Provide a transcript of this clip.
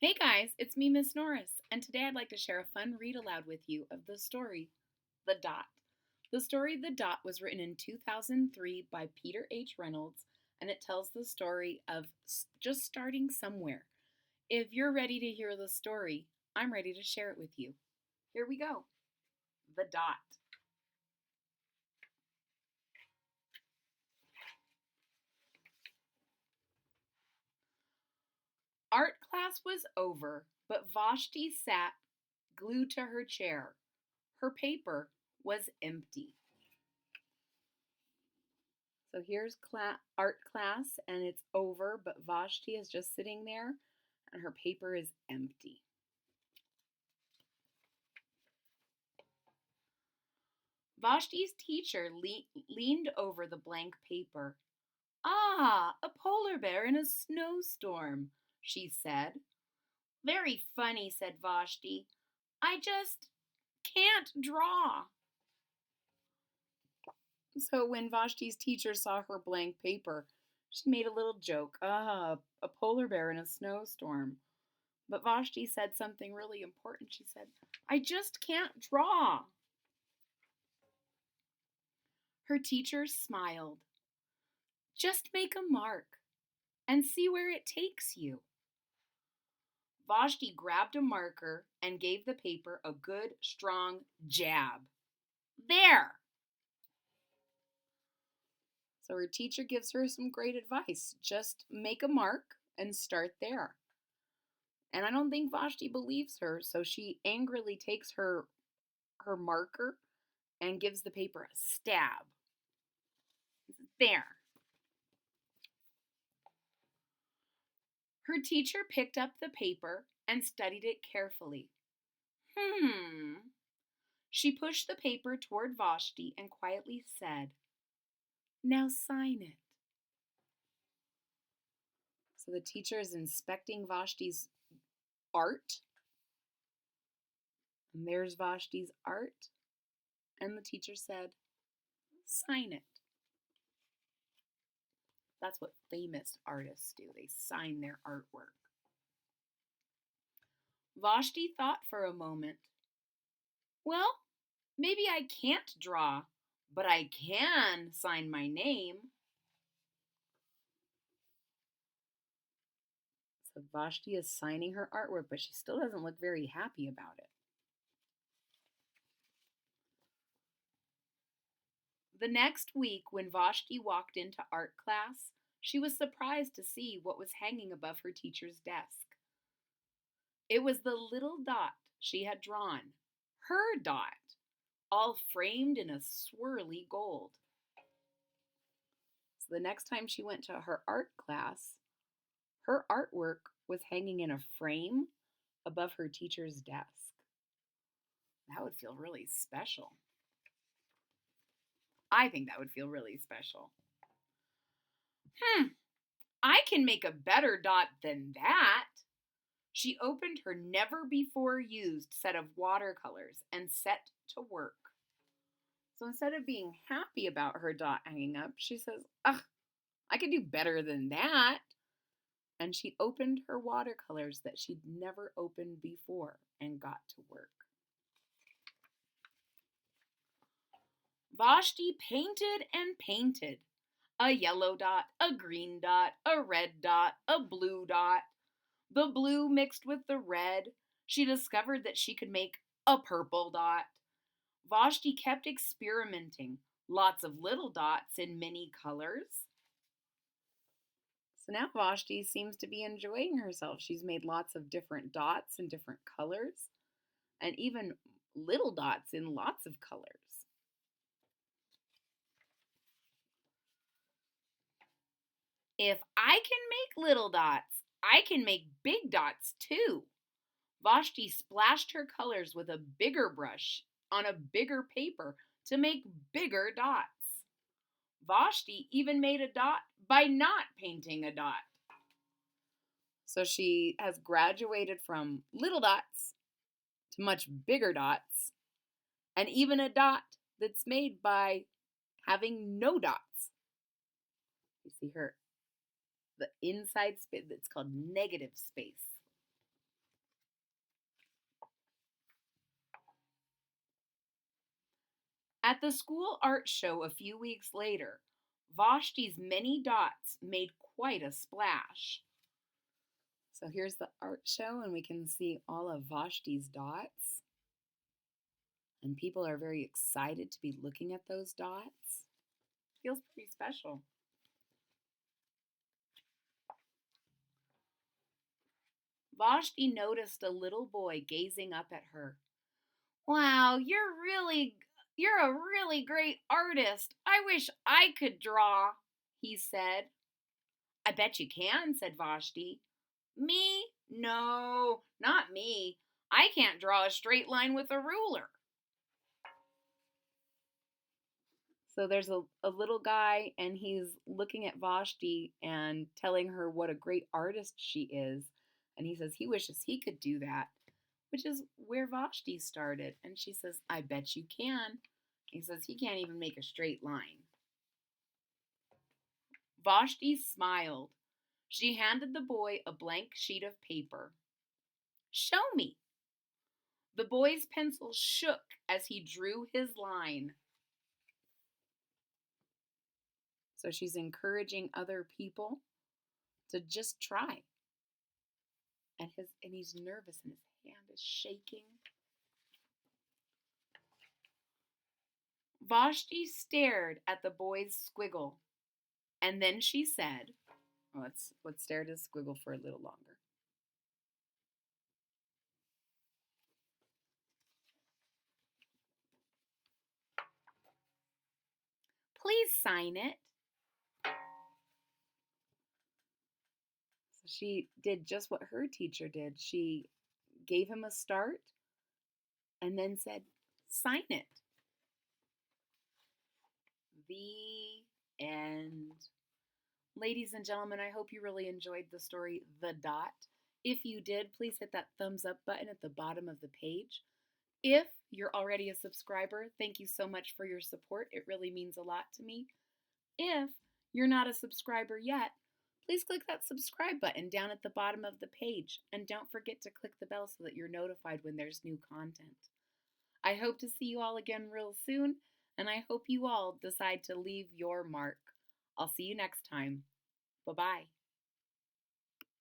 Hey guys, it's me, Miss Norris, and today I'd like to share a fun read aloud with you of the story, The Dot. The story, The Dot, was written in 2003 by Peter H. Reynolds, and it tells the story of just starting somewhere. If you're ready to hear the story, I'm ready to share it with you. Here we go. The Dot. Art class was over, but Vashti sat glued to her chair. Her paper was empty. So here's art class, and it's over, but Vashti is just sitting there, and her paper is empty. Vashti's teacher leaned over the blank paper. Ah, a polar bear in a snowstorm, she said. Very funny, said Vashti. I just can't draw. So when Vashti's teacher saw her blank paper, she made a little joke. Ah, a polar bear in a snowstorm. But Vashti said something really important. She said, I just can't draw. Her teacher smiled. Just make a mark and see where it takes you. Vashti grabbed a marker and gave the paper a good, strong jab. There! So her teacher gives her some great advice. Just make a mark and start there. And I don't think Vashti believes her, so she angrily takes her marker and gives the paper a stab. There. Her teacher picked up the paper and studied it carefully. She pushed the paper toward Vashti and quietly said, Now sign it. So the teacher is inspecting Vashti's art. And there's Vashti's art. And the teacher said, Sign it. That's what famous artists do. They sign their artwork. Vashti thought for a moment. Well, maybe I can't draw, but I can sign my name. So Vashti is signing her artwork, but she still doesn't look very happy about it. The next week, when Vashti walked into art class, she was surprised to see what was hanging above her teacher's desk. It was the little dot she had drawn, her dot, all framed in a swirly gold. So the next time she went to her art class, her artwork was hanging in a frame above her teacher's desk. That would feel really special. I think that would feel really special. I can make a better dot than that. She opened her never-before-used set of watercolors and set to work. So instead of being happy about her dot hanging up, she says, Ugh, I could do better than that. And she opened her watercolors that she'd never opened before and got to work. Vashti painted and painted. A yellow dot, a green dot, a red dot, a blue dot. The blue mixed with the red. She discovered that she could make a purple dot. Vashti kept experimenting. Lots of little dots in many colors. So now Vashti seems to be enjoying herself. She's made lots of different dots in different colors, and even little dots in lots of colors. If I can make little dots, I can make big dots too. Vashti splashed her colors with a bigger brush on a bigger paper to make bigger dots. Vashti even made a dot by not painting a dot. So she has graduated from little dots to much bigger dots, and even a dot that's made by having no dots. You see her, the inside space, that's called negative space. At the school art show a few weeks later, Vashti's many dots made quite a splash. So here's the art show, and we can see all of Vashti's dots. And people are very excited to be looking at those dots. Feels pretty special. Vashti noticed a little boy gazing up at her. Wow, you're a really great artist. I wish I could draw, he said. I bet you can, said Vashti. Me? No, not me. I can't draw a straight line with a ruler. So there's a little guy, and he's looking at Vashti and telling her what a great artist she is. And he says he wishes he could do that, which is where Vashti started. And she says, I bet you can. He says he can't even make a straight line. Vashti smiled. She handed the boy a blank sheet of paper. Show me. The boy's pencil shook as he drew his line. So she's encouraging other people to just try. And he's nervous and his hand is shaking. Vashti stared at the boy's squiggle, and then she said, let's stare at his squiggle for a little longer. Please sign it. So she did just what her teacher did. She gave him a start and then said, sign it. The end. Ladies and gentlemen, I hope you really enjoyed the story, The Dot. If you did, please hit that thumbs up button at the bottom of the page. If you're already a subscriber, thank you so much for your support. It really means a lot to me. If you're not a subscriber yet, please click that subscribe button down at the bottom of the page. And don't forget to click the bell so that you're notified when there's new content. I hope to see you all again real soon, and I hope you all decide to leave your mark. I'll see you next time. Bye-bye.